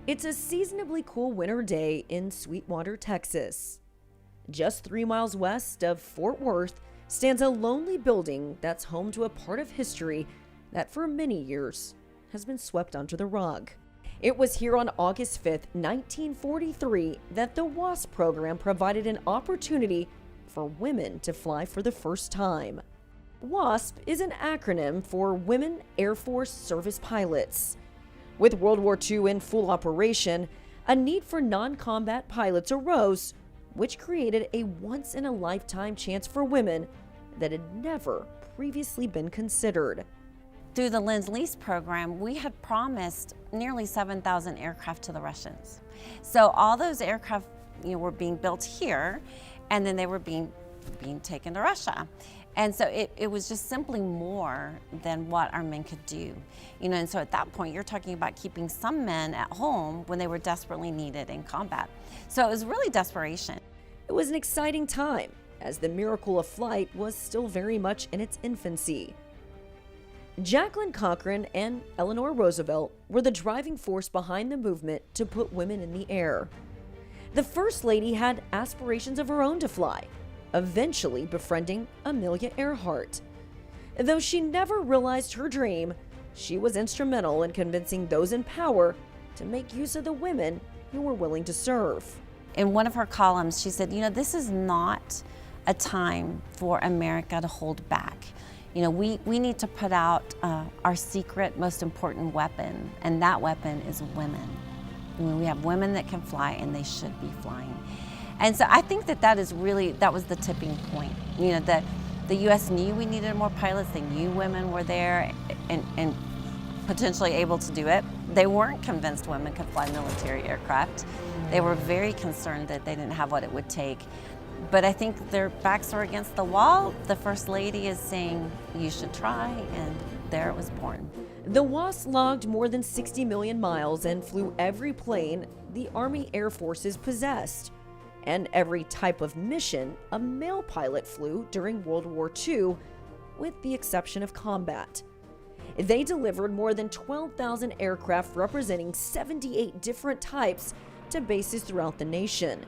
It's a seasonably cool winter day in Sweetwater, Texas. Just 3 miles west of Fort Worth stands a lonely building that's home to a part of history that for many years has been swept under the rug. It was here on August 5th, 1943, that the WASP program provided an opportunity for women to fly for the first time. WASP is an acronym for Women Airforce Service Pilots. With World War II in full operation, a need for non-combat pilots arose, which created a once-in-a-lifetime chance for women that had never previously been considered. Through the Lend-Lease program, we had promised nearly 7,000 aircraft to the Russians. So all those aircraft were being built here, and then they were being taken to Russia. And so it was just simply more than what our men could do. And so at that point, you're talking about keeping some men at home when they were desperately needed in combat. So it was really desperation. It was an exciting time, as the miracle of flight was still very much in its infancy. Jacqueline Cochran and Eleanor Roosevelt were the driving force behind the movement to put women in the air. The First Lady had aspirations of her own to fly, eventually befriending Amelia Earhart. Though she never realized her dream, she was instrumental in convincing those in power to make use of the women who were willing to serve. In one of her columns, she said, this is not a time for America to hold back. We need to put out our secret, most important weapon, and that weapon is women. We have women that can fly, and they should be flying. And so I think that was the tipping point. The U.S. knew we needed more pilots. They knew women were there and potentially able to do it. They weren't convinced women could fly military aircraft. They were very concerned that they didn't have what it would take. But I think their backs were against the wall. The First Lady is saying, you should try, and there it was born. The WASP logged more than 60 million miles and flew every plane the Army Air Forces possessed, and every type of mission a male pilot flew during World War II, with the exception of combat. They delivered more than 12,000 aircraft representing 78 different types to bases throughout the nation.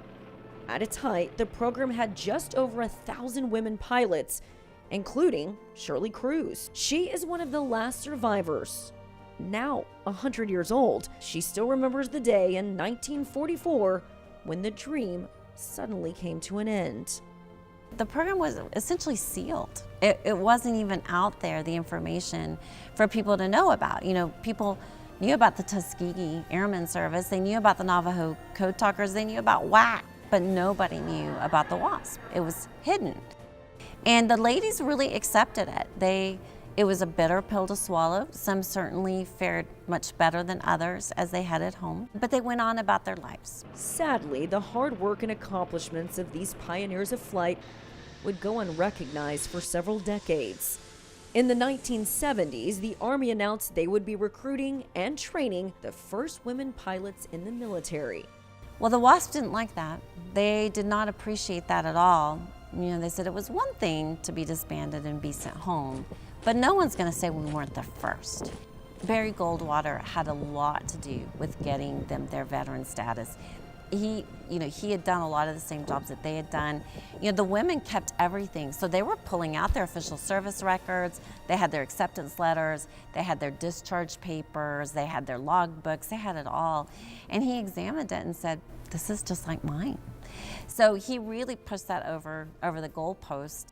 At its height, the program had just over 1,000 women pilots, including Shirley Cruz. She is one of the last survivors. Now 100 years old, she still remembers the day in 1944 when the dream suddenly came to an end. The program was essentially sealed. It wasn't even out there, the information for people to know about. People knew about the Tuskegee Airmen Service, they knew about the Navajo Code Talkers, they knew about WAC, but nobody knew about the WASP. It was hidden. And the ladies really accepted it. It was a bitter pill to swallow. Some certainly fared much better than others as they headed home, but they went on about their lives. Sadly, the hard work and accomplishments of these pioneers of flight would go unrecognized for several decades. In the 1970s, the Army announced they would be recruiting and training the first women pilots in the military. Well, the WASP didn't like that. They did not appreciate that at all. They said it was one thing to be disbanded and be sent home, but no one's going to say we weren't the first. Barry Goldwater had a lot to do with getting them their veteran status. He had done a lot of the same jobs that they had done. The women kept everything, so they were pulling out their official service records. They had their acceptance letters, they had their discharge papers, they had their log books, they had it all. And he examined it and said, this is just like mine. So he really pushed that over the goalpost.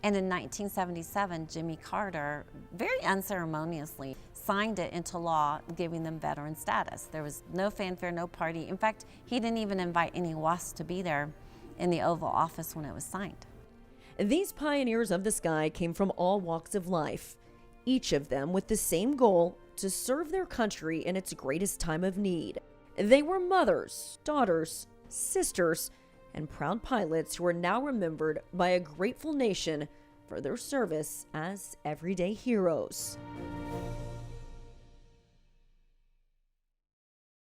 And in 1977, Jimmy Carter, very unceremoniously, signed it into law, giving them veteran status. There was no fanfare, no party. In fact, he didn't even invite any WASP to be there in the Oval Office when it was signed. These pioneers of the sky came from all walks of life, each of them with the same goal: to serve their country in its greatest time of need. They were mothers, daughters, sisters, and proud pilots who are now remembered by a grateful nation for their service as everyday heroes.